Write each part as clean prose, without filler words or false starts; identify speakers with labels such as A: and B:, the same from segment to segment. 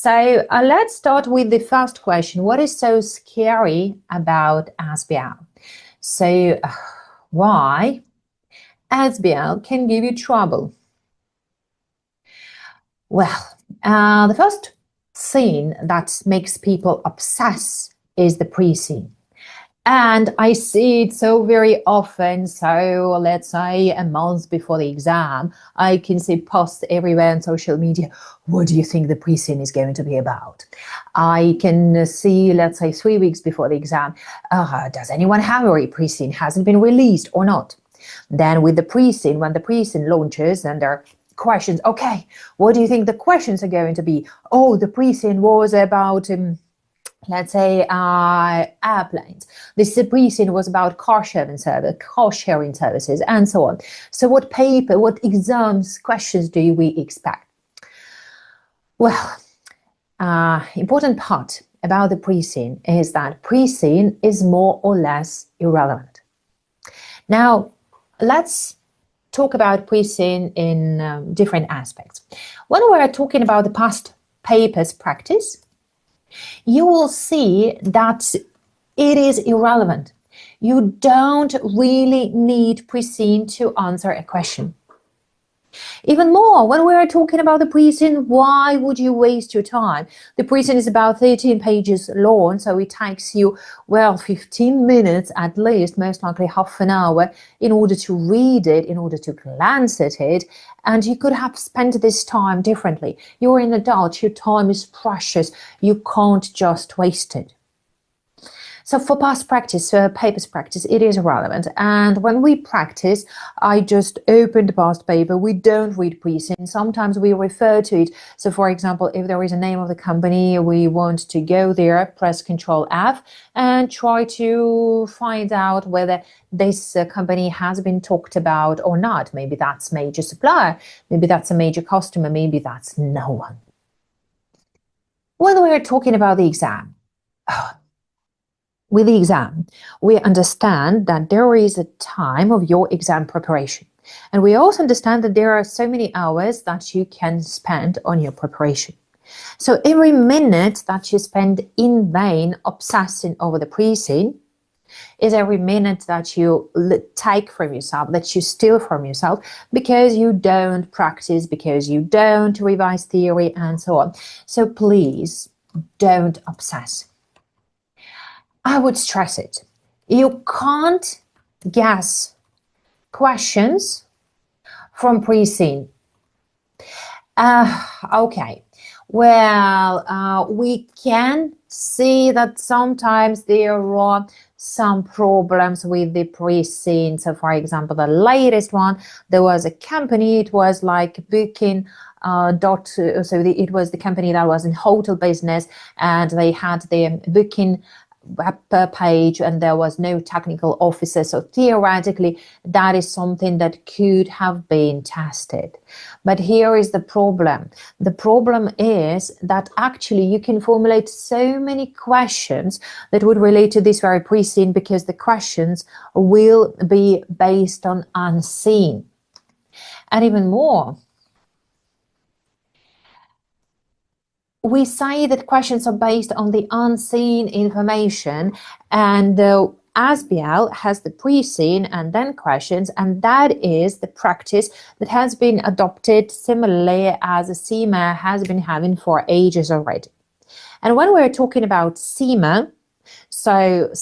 A: Let's start with the first question. What is so scary about SBL? Why SBL can give you trouble? Well, the first scene that makes people obsess is the pre-scene. And I see it so very often. So let's say a month before the exam, I can see posts everywhere on social media. What do you think the pre-scene is going to be about? I can see, let's say 3 weeks before the exam, does anyone have a pre-scene? Has it been released or not? Then with the pre-scene, when the pre-scene launches and there are questions, okay, what do you think the questions are going to be? Oh, the pre-scene was about let's say airplanes. This pre-scene was about car sharing services, and so on. So what exams questions do we expect? Well, important part about the pre-scene is that pre-scene is more or less irrelevant. Now, let's talk about pre-scene in different aspects. When we're talking about the past papers practice, you will see that it is irrelevant. You don't really need pre-scene to answer a question. Even more, when we are talking about the pre-scene, why would you waste your time? The pre-scene is about 13 pages long, so it takes you, well, 15 minutes at least, most likely half an hour, in order to read it, in order to glance at it, and you could have spent this time differently. You're an adult, your time is precious, you can't just waste it. So for past practice, papers practice, it is relevant. And when we practice, I just open the past paper. We don't read pre-scene. Sometimes we refer to it. So for example, if there is a name of the company, we want to go there, press Control F and try to find out whether this company has been talked about or not. Maybe that's major supplier. Maybe that's a major customer. Maybe that's no one. When we're talking about the exam, with the exam, we understand that there is a time of your exam preparation. And we also understand that there are so many hours that you can spend on your preparation. So every minute that you spend in vain obsessing over the pre-scene is every minute that you take from yourself, that you steal from yourself, because you don't practice, because you don't revise theory, and so on. So please don't obsess. I would stress it. You can't guess questions from pre-scene. Okay. Well, we can see that sometimes there are some problems with the pre-scene. So for example, the latest one, there was a company, it was like booking it was the company that was in hotel business, and they had the booking web page and there was no technical officer. So theoretically, that is something that could have been tested. But here is the problem. The problem is that actually you can formulate so many questions that would relate to this very pre-scene, because the questions will be based on unseen. And even more, we say that questions are based on the unseen information, and SBL has the pre-scene and then questions, and that is the practice that has been adopted similarly as ACCA has been having for ages already. And when we're talking about ACCA, so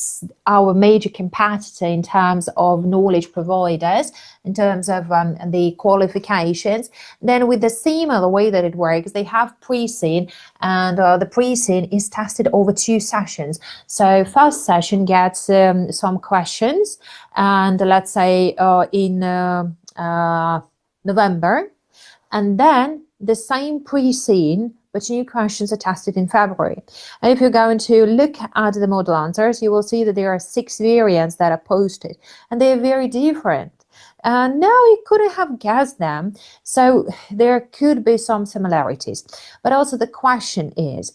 A: our major competitor in terms of knowledge providers, in terms of the qualifications, then with the ACCA, the way that it works, they have pre-scene, and the pre-scene is tested over 2 sessions. So first session gets some questions, and let's say in November, and then the same pre-scene, but new questions are tested in February. And if you're going to look at the model answers, you will see that there are 6 variants that are posted, and they are very different. No, you couldn't have guessed them, so there could be some similarities. But also the question is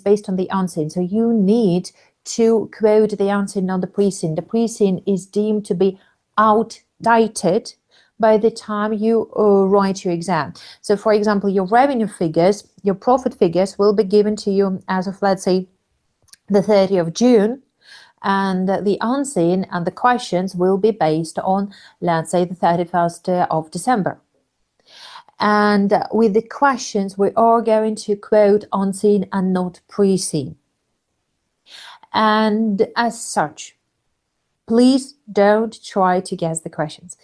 A: based on the unseen, so you need to quote the unseen, not the pre-scene. The pre-scene is deemed to be outdated by the time you write your exam. So for example, your revenue figures, your profit figures will be given to you as of, let's say, the 30th of June, and the unseen and the questions will be based on, let's say, the 31st of December. And with the questions, we are going to quote unseen and not pre-seen. And as such, please don't try to guess the questions.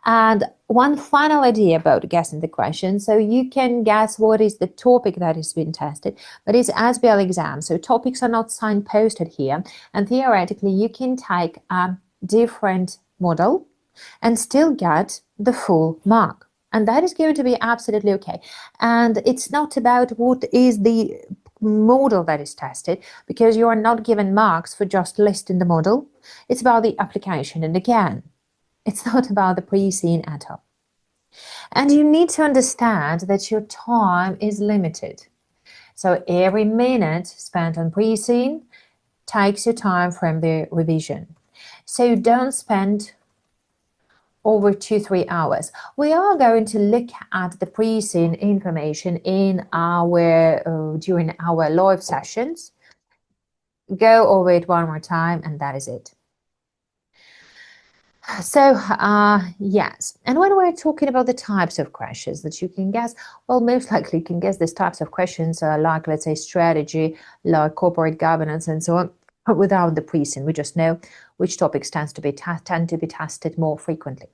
A: And one final idea about guessing the question. So you can guess what is the topic that is being tested, but it's SBL exam. So topics are not signposted here. And theoretically, you can take a different model and still get the full mark. And that is going to be absolutely okay. And it's not about what is the model that is tested, because you are not given marks for just listing the model. It's about the application. And again, it's not about the pre-seen at all. And you need to understand that your time is limited. So every minute spent on pre-seen takes your time from the revision. So don't spend over 2-3 hours. We are going to look at the pre-seen information in our during our live sessions. Go over it one more time, and that is it. So, yes. And when we're talking about the types of questions that you can guess, well, most likely you can guess these types of questions like, let's say, strategy, like corporate governance, and so on, without the pre-seen. We just know which topics tend to be tested more frequently.